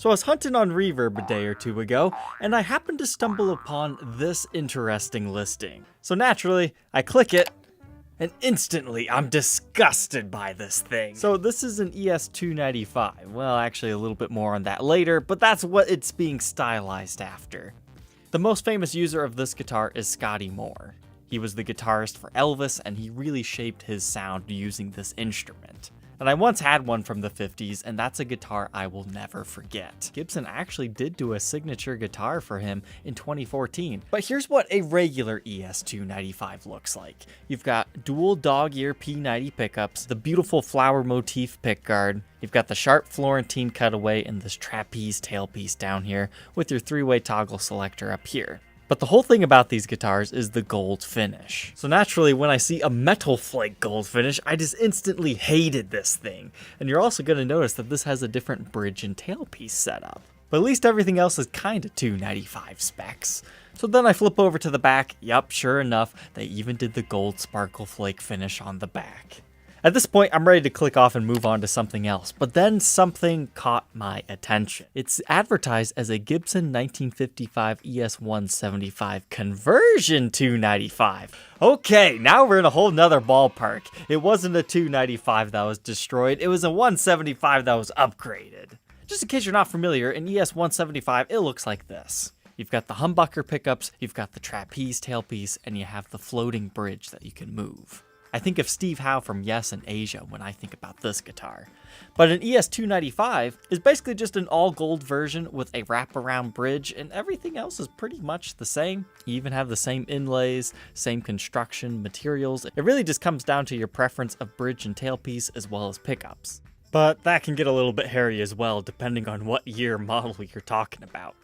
So I was hunting on Reverb a day or two ago, and I happened to stumble upon this interesting listing. So naturally, I click it, and instantly I'm disgusted by this thing. So this is an ES295. Well, actually a little bit more on that later, but that's what it's being stylized after. The most famous user of this guitar is Scotty Moore. He was the guitarist for Elvis, and he really shaped his sound using this instrument. And I once had one from the 50s, and that's a guitar I will never forget. Gibson actually did do a signature guitar for him in 2014. But here's what a regular ES295 looks like. You've got dual dog ear P90 pickups, the beautiful flower motif pickguard, you've got the sharp Florentine cutaway and this trapeze tailpiece down here with your 3-way toggle selector up here. But the whole thing about these guitars is the gold finish. So naturally, when I see a metal flake gold finish, I just instantly hated this thing. And you're also going to notice that this has a different bridge and tailpiece setup. But at least everything else is kind of 295 specs. So then I flip over to the back. Yup, sure enough, they even did the gold sparkle flake finish on the back. At this point, I'm ready to click off and move on to something else, but then something caught my attention. It's advertised as a Gibson 1955 ES175 conversion 295. Okay, now we're in a whole nother ballpark. It wasn't a 295 that was destroyed, it was a 175 that was upgraded. Just in case you're not familiar, an ES175, it looks like this. You've got the humbucker pickups, you've got the trapeze tailpiece, and you have the floating bridge that you can move. I think of Steve Howe from Yes and Asia when I think about this guitar. But an ES295 is basically just an all-gold version with a wraparound bridge, and everything else is pretty much the same. You even have the same inlays, same construction, materials. It really just comes down to your preference of bridge and tailpiece as well as pickups. But that can get a little bit hairy as well, depending on what year model you're talking about.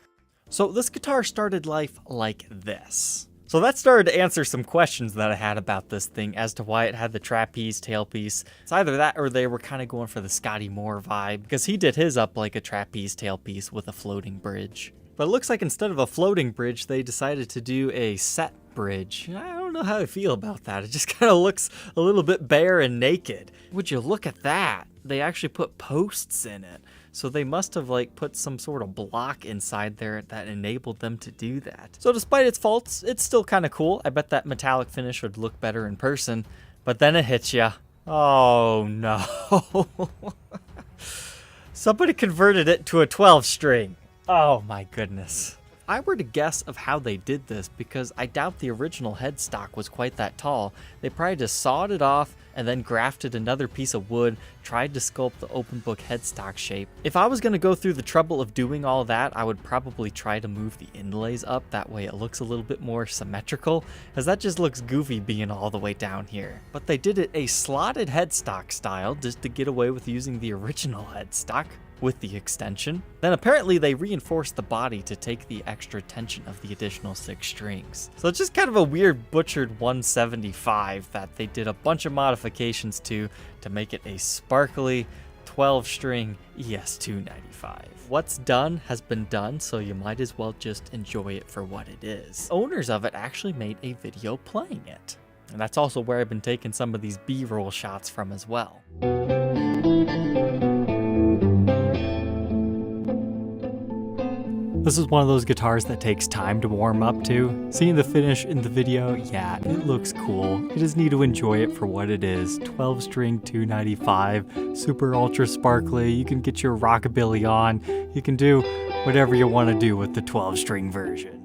So this guitar started life like this. So that started to answer some questions that I had about this thing as to why it had the trapeze tailpiece. It's either that or they were kind of going for the Scotty Moore vibe, because he did his up like a trapeze tailpiece with a floating bridge. But it looks like instead of a floating bridge, they decided to do a set bridge. I don't know how I feel about that. It just kind of looks a little bit bare and naked. Would you look at that? They actually put posts in it. So they must have like put some sort of block inside there that enabled them to do that. So despite its faults, it's still kind of cool. I bet that metallic finish would look better in person. But then it hits ya. Oh no. Somebody converted it to a 12 string. Oh my goodness. I were to guess of how they did this, because I doubt the original headstock was quite that tall. They probably just sawed it off and then grafted another piece of wood, tried to sculpt the open book headstock shape. If I was going to go through the trouble of doing all that, I would probably try to move the inlays up, that way it looks a little bit more symmetrical, as that just looks goofy being all the way down here. But they did it a slotted headstock style just to get away with using the original headstock with the extension. Then apparently they reinforced the body to take the extra tension of the additional 6 strings. So it's just kind of a weird butchered 175 that they did a bunch of modifications to make it a sparkly 12-string ES295. What's done has been done, so you might as well just enjoy it for what it is. Owners of it actually made a video playing it. And that's also where I've been taking some of these B-roll shots from as well. This is one of those guitars that takes time to warm up to. Seeing the finish in the video, yeah, it looks cool. You just need to enjoy it for what it is. 12-string 295, super ultra sparkly. You can get your rockabilly on. You can do whatever you want to do with the 12-string version.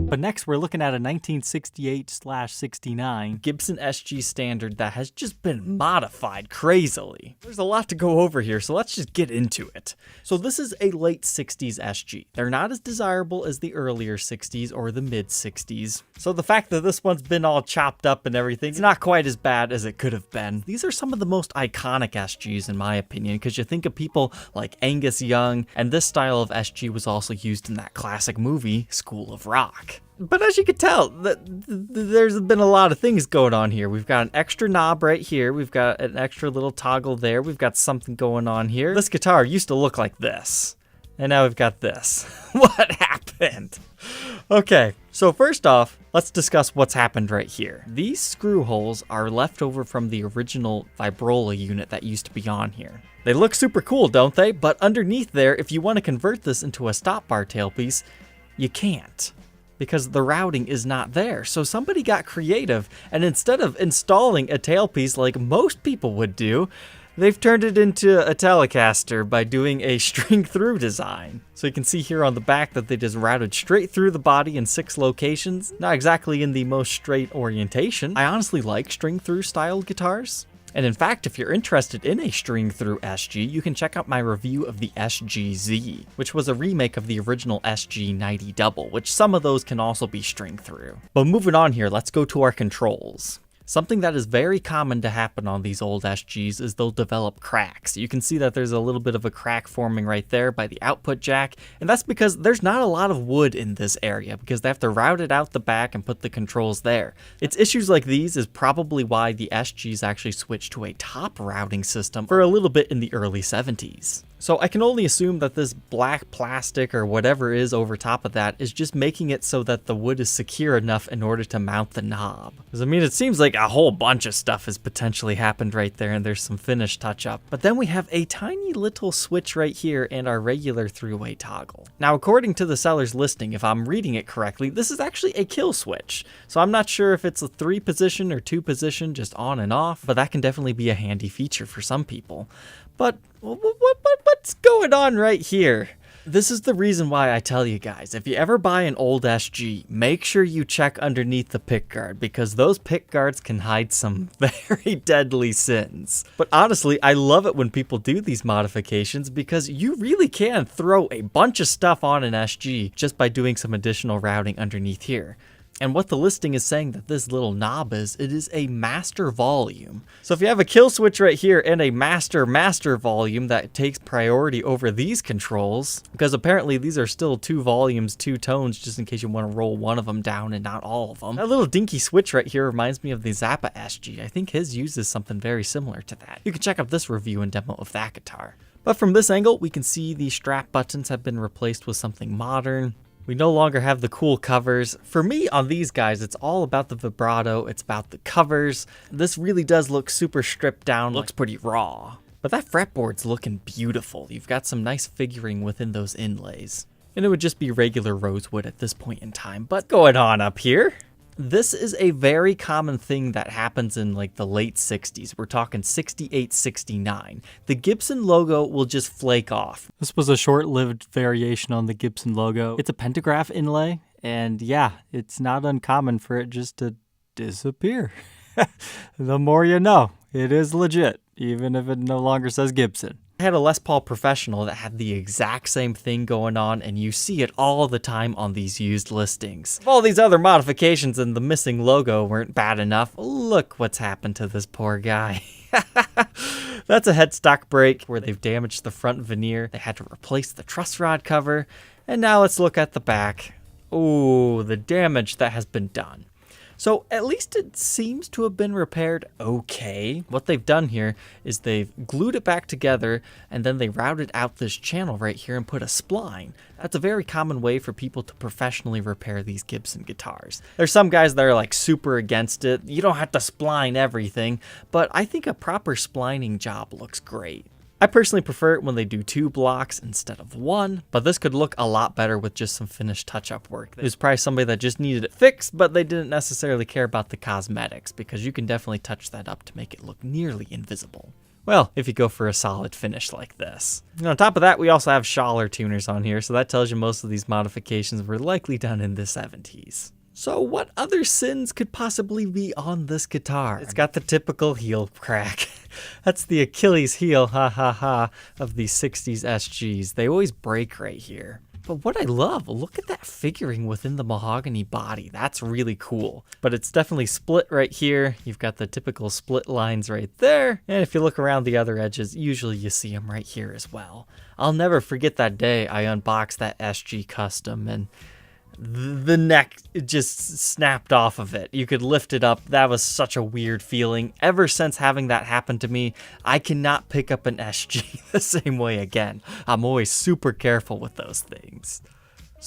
But next we're looking at a 1968/69 Gibson SG Standard that has just been modified crazily. There's a lot to go over here, so let's just get into it. So this is a late 60s SG. They're not as desirable as the earlier 60s or the mid 60s. So the fact that this one's been all chopped up and everything, it's not quite as bad as it could have been. These are some of the most iconic SGs in my opinion, because you think of people like Angus Young, and this style of SG was also used in that classic movie, School of Rock. But as you can tell, there's been a lot of things going on here. We've got an extra knob right here. We've got an extra little toggle there. We've got something going on here. This guitar used to look like this. And now we've got this. What happened? Okay, So first off, let's discuss what's happened right here. These screw holes are left over from the original Vibrola unit that used to be on here. They look super cool, don't they? But underneath there, if you want to convert this into a stop bar tailpiece, you can't, because the routing is not there. So somebody got creative, and instead of installing a tailpiece like most people would do, they've turned it into a Telecaster by doing a string through design. So you can see here on the back that they just routed straight through the body in 6 locations. Not exactly in the most straight orientation. I honestly like string through style guitars. And in fact, if you're interested in a string through SG, you can check out my review of the SGZ, which was a remake of the original SG90 Double, which some of those can also be string through. But moving on here, let's go to our controls. Something that is very common to happen on these old SGs is they'll develop cracks. You can see that there's a little bit of a crack forming right there by the output jack, and that's because there's not a lot of wood in this area because they have to route it out the back and put the controls there. It's issues like these is probably why the SGs actually switched to a top routing system for a little bit in the early 70s. So I can only assume that this black plastic or whatever is over top of that is just making it so that the wood is secure enough in order to mount the knob. Because I mean, it seems like a whole bunch of stuff has potentially happened right there, and there's some finish touch up. But then we have a tiny little switch right here and our regular three-way toggle. Now, according to the seller's listing, if I'm reading it correctly, this is actually a kill switch. So I'm not sure if it's a 3-position or 2-position, just on and off, but that can definitely be a handy feature for some people. But what's going on right here? This is the reason why I tell you guys, if you ever buy an old SG, make sure you check underneath the pick guard, because those pick guards can hide some very deadly sins. But honestly, I love it when people do these modifications because you really can throw a bunch of stuff on an SG just by doing some additional routing underneath here. And what the listing is saying that this little knob is, it is a master volume. So if you have a kill switch right here and a master volume that takes priority over these controls, because apparently these are still 2 volumes, 2 tones, just in case you want to roll one of them down and not all of them. That little dinky switch right here reminds me of the Zappa SG. I think his uses something very similar to that. You can check out this review and demo of that guitar. But from this angle, we can see the strap buttons have been replaced with something modern. We no longer have the cool covers. For me, on these guys, it's all about the vibrato. It's about the covers. This really does look super stripped down, looks pretty raw. But that fretboard's looking beautiful. You've got some nice figuring within those inlays. And it would just be regular rosewood at this point in time. But going on up here, this is a very common thing that happens in like the late 60s. We're talking 68, 69. The Gibson logo will just flake off. This was a short-lived variation on the Gibson logo. It's a pentagraph inlay, and yeah, it's not uncommon for it just to disappear. The more you know, it is legit, even if it no longer says Gibson. I had a Les Paul Professional that had the exact same thing going on, and you see it all the time on these used listings. If all these other modifications and the missing logo weren't bad enough, look what's happened to this poor guy. That's a headstock break where they've damaged the front veneer. They had to replace the truss rod cover, and now let's look at the back. Ooh, the damage that has been done. So at least it seems to have been repaired okay. What they've done here is they've glued it back together, and then they routed out this channel right here and put a spline. That's a very common way for people to professionally repair these Gibson guitars. There's some guys that are like super against it. You don't have to spline everything, but I think a proper splining job looks great. I personally prefer it when they do 2 blocks instead of 1, but this could look a lot better with just some finished touch-up work. It was probably somebody that just needed it fixed, but they didn't necessarily care about the cosmetics, because you can definitely touch that up to make it look nearly invisible. Well, if you go for a solid finish like this. And on top of that, we also have Schaller tuners on here, so that tells you most of these modifications were likely done in the 70s. So what other sins could possibly be on this guitar? It's got the typical heel crack. That's the Achilles heel, ha ha ha, of the 60s SGs. They always break right here. But what I love, look at that figuring within the mahogany body. That's really cool. But it's definitely split right here. You've got the typical split lines right there. And if you look around the other edges, usually you see them right here as well. I'll never forget that day I unboxed that SG Custom, and the neck just snapped off of it. You could lift it up. That was such a weird feeling. Ever since having that happen to me, I cannot pick up an SG the same way again. I'm always super careful with those things.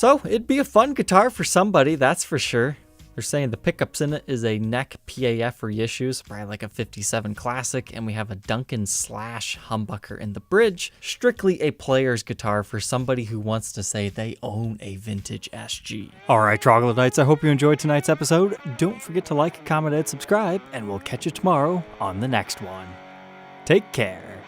So it'd be a fun guitar for somebody, that's for sure. They're saying the pickups in it is a neck PAF reissues, probably like a 57 Classic, and we have a Duncan slash humbucker in the bridge. Strictly a player's guitar for somebody who wants to say they own a vintage SG. Alright, Troglodytes, I hope you enjoyed tonight's episode. Don't forget to like, comment, and subscribe, and we'll catch you tomorrow on the next one. Take care.